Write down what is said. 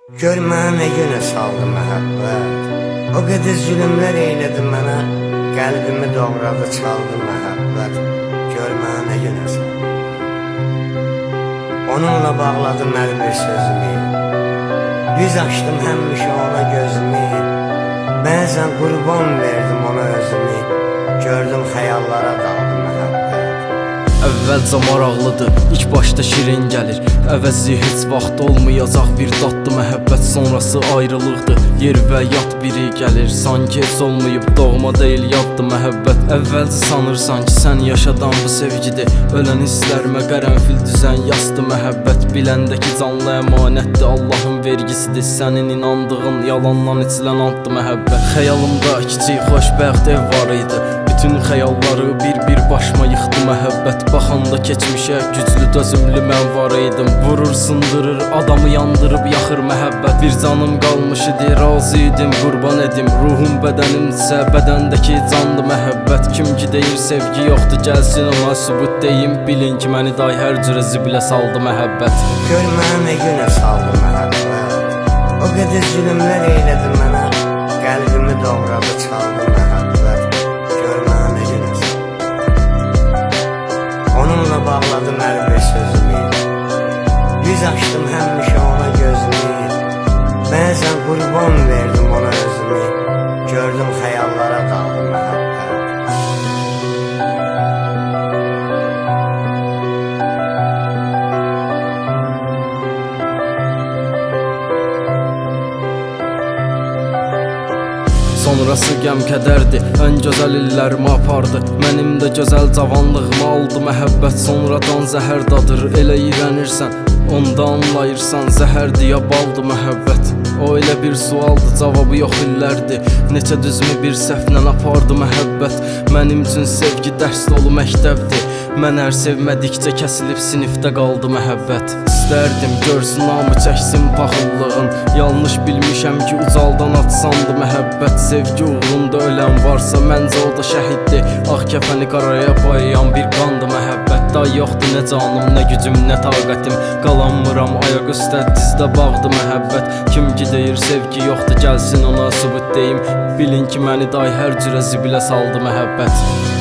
Gör mənə nə günə saldı məhəbbət. O qədər zülümlər eylədi mənə, qəlbimi doğradı, çaldı məhəbbət. Gör mənə nə günə saldı. Onunla bağladım hər bir sözümü, düz açdım həmişə ona gözümü. Bəzən qurban verdim ona özümü, gördüm xəyallara daldı məhəbbət. Əvvəlcə maraqlıdır, ilk başda şirin gəlir. Əvəzi heç vaxt olmayacaq bir dadlı məhəbbət, sonrası ayrılıqdır. Yer və yad biri gəlir, sanki heç olmayıb, doğma deyil yaddı məhəbbət. Əvvəlcə sanırsan ki sən yaşadan bu sevgidir, ölən hisslərimə qərənfil düzən yasdı məhəbbət. Biləndəki canlı əmanətdir, Allahın vergisidir, sənin inandığın yalandan içilən antdı məhəbbət. Xəyalımda kiçik xoşbəxt ev var idi, bütün xəyalları bir-bir başıma yıxdı məhəbbət. Baxanda keçmişə güclü dözümlü mən var idim, vurur sındırır adamı yandırıb yaxır məhəbbət. Bir canım qalmış idi, razı idim qurban edim, ruhum bədənimsə bədəndəki canlı məhəbbət. Kim ki deyir sevgi yoxdur, gəlsin ona sübut deyim, bilin ki məni day hər cürə zibilə saldı məhəbbət. Gör mənə nə günə saldı məhəbbət. O qədər zülümlər eylədi mənə, qəlbimi doğradı, çaldı məhəbbət. Gör mənə nə günə saldı. Onunla bağladım hər bir sözümü, düz açdım həmişə ona gözümü. Bəzən qurban verdim ona özümü, gördüm xəyallara daldı məhəbbət. Sonrası qəm-kədərdir, ən gözəl illərimi apardı. Mənim də gözəl cavanlığımı aldı məhəbbət. Sonradan zəhər dadır, elə iyrənirsən, onda anlayırsan zəhərdir ya baldı məhəbbət. O elə bir sualdı, cavabı yox illərdir, neçə düzmü bir səhvlə apardı məhəbbət. Mənim üçün sevgi dərs dolu məktəbdir, mən hər sevmədikcə kəsilib sinifdə qaldı məhəbbət. İstərdim görsün namı çəksin paxıllığın, yanlış bilmişəm ki ucaldan atsandı məhəbbət. Sevgi uğrunda ölən varsa məncə o da şəhiddir, ağ kəfəni qaraya boyayan bir qandı məhəbbət. Day yoxdur nə canım, nə gücüm, nə taqətim, qalanmıram ayaq üstə, dizdə bağdı məhəbbət. Kim ki deyir sevgi yoxdur, gəlsin ona sübut deyim, bilin ki məni day hər cürə zibilə saldı məhəbbət.